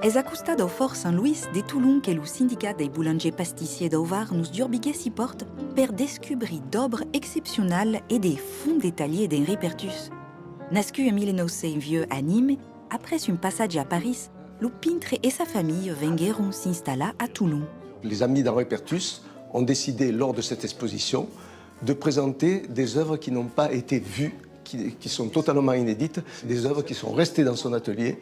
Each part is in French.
Es acostat au Fort Saint-Louis de Toulon que le syndicat des boulangers pastissiers d'Ovar nous urbigués s'y porte per descubrir d'obres exceptionnelles et des fonds détaillés d'Henri Pertus. Nascu en 1900 vieux à Nîmes, après un passage à Paris, le peintre et sa famille vingueront s'installer à Toulon. Les amis d'Henri Pertus ont décidé, lors de cette exposition, de présenter des œuvres qui n'ont pas été vues, qui sont totalement inédites, des œuvres qui sont restées dans son atelier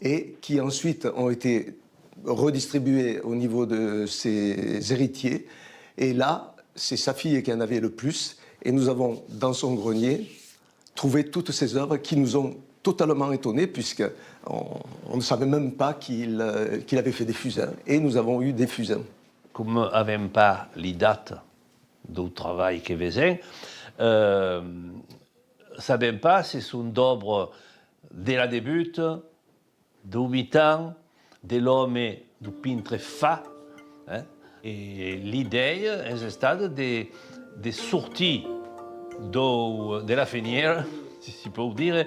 et qui ensuite ont été redistribuées au niveau de ses héritiers. Et là, c'est sa fille qui en avait le plus. Et nous avons, dans son grenier, trouvé toutes ces œuvres qui nous ont totalement étonnés, puisqu'on ne savait même pas qu'il avait fait des fusains. Et nous avons eu des fusains. Comme nous n'avons pas les dates du travail qu'il faisait, ne savons pas si c'est une œuvre de la débute, de 8 ans, de l'homme du peintre fa. Hein? Et l'idée est stade de sortir de la fenière, si si peut dire,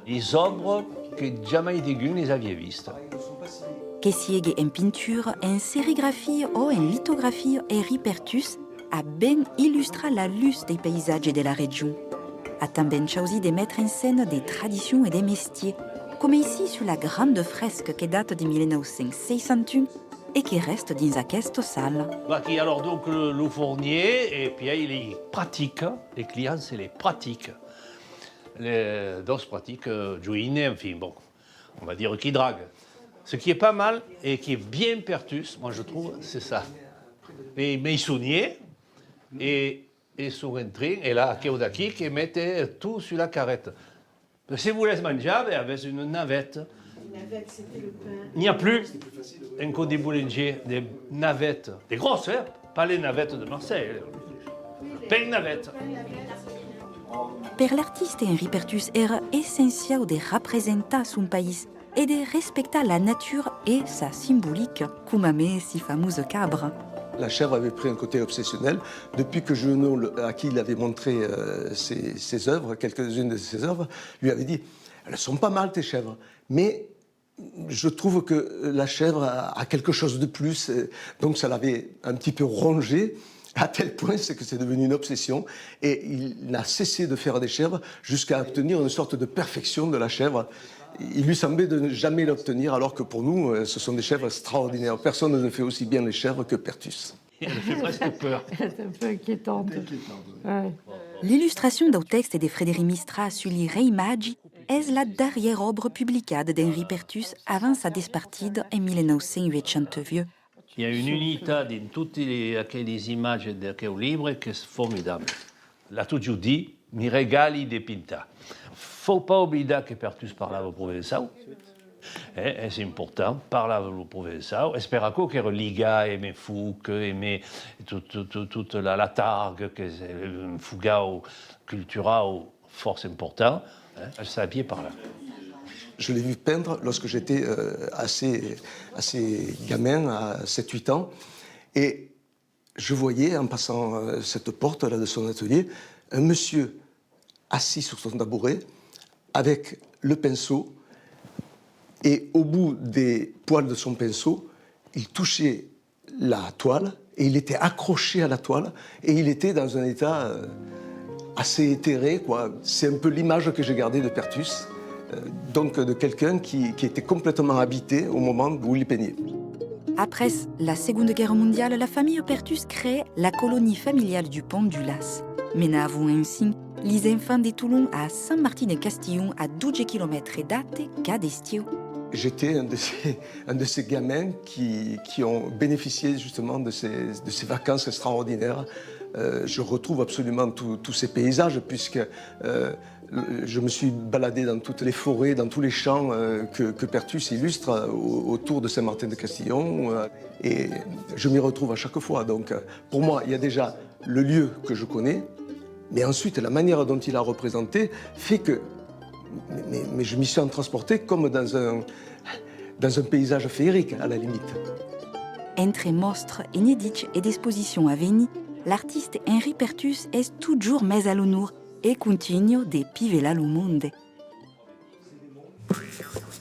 les œuvres que jamais quelqu'un les avait vistes. Que sigue en peinture, en sérigraphie ou en lithographie, Henri Pertus a bien illustré la luce des paysages de la région. A tambien choisi de mettre en scène des traditions et des métiers, comme ici sur la grande fresque qui date de 1961 et qui reste dans cette salle. Qui alors donc le fournier, et puis il est pratique, les clients c'est les pratiques. Les dos pratiques, jouiner, enfin bon, on va dire qui drague. Ce qui est pas mal et qui est bien Pertus, moi je trouve, c'est ça. Mais il soignait et sur un train, et là, Kéodaki, qui mettait tout sur la carrette. Si vous laissez manger, avec une navette. La navette, c'était le pain. Il n'y a plus un code des boulangers, des navettes, des grosses, hein, pas les navettes de Marseille, le pain navette. Per l'artiste Henri Pertus era essentiel de représenter son pays et de respecter la nature et sa symbolique, comme amé si fameuse cabre. La chèvre avait pris un côté obsessionnel. Depuis que Junot, à qui il avait montré ses œuvres, quelques-unes de ses œuvres, lui avait dit « Elles sont pas mal tes chèvres, mais je trouve que la chèvre a quelque chose de plus. » Donc ça l'avait un petit peu rongé, à tel point c'est que c'est devenu une obsession. Et il n'a cessé de faire des chèvres jusqu'à obtenir une sorte de perfection de la chèvre. Il lui semblait de ne jamais l'obtenir, alors que pour nous, ce sont des chèvres extraordinaires. Personne ne fait aussi bien les chèvres que Pertus. Elle fait presque peur. C'est un peu inquiétante. Ouais. L'illustration du texte de Frédéric Mistral sur les Rei Magi est la dernière œuvre publiée d'Henri Pertus avant sa dispartide en 1982. Il y a une unité dans toutes les images de quel livre qui est formidable. Là, tout je dis, mi regali de pinta. Il ne faut pas oublier que Pertus parlava provençal. C'est important, parlava le provençal. Espera que Liga aimait Fouque, aimait toute la targue, que c'est un fugao cultural force important. Elle savait parler. Je l'ai vu peindre lorsque j'étais assez gamin, à 7-8 ans. Et je voyais, en passant cette porte-là de son atelier, un monsieur assis sur son tabouret, avec le pinceau, et au bout des poils de son pinceau, il touchait la toile, et il était accroché à la toile, et il était dans un état assez éthéré, quoi. C'est un peu l'image que j'ai gardée de Pertus, donc de quelqu'un qui était complètement habité au moment où il peignait. Après la Seconde Guerre mondiale, la famille Pertus crée la colonie familiale du Pont du Las. Menavant ainsi les enfants de Toulon à Saint-Martin-de-Castillon, à 12 km date Cadestio. J'étais un de ces gamins qui ont bénéficié justement de ces vacances extraordinaires. Je retrouve absolument tous ces paysages, puisque je me suis baladé dans toutes les forêts, dans tous les champs que Pertus illustre autour de Saint-Martin-de-Castillon. Et je m'y retrouve à chaque fois. Donc pour moi, il y a déjà le lieu que je connais, mais ensuite la manière dont il a représenté fait que mais je m'y suis transporté comme dans un paysage féerique, à la limite. Entre mostres inédits et d'expositions à venir, l'artiste Henri Pertus est toujours mis à l'honneur et continue de pivelar le monde.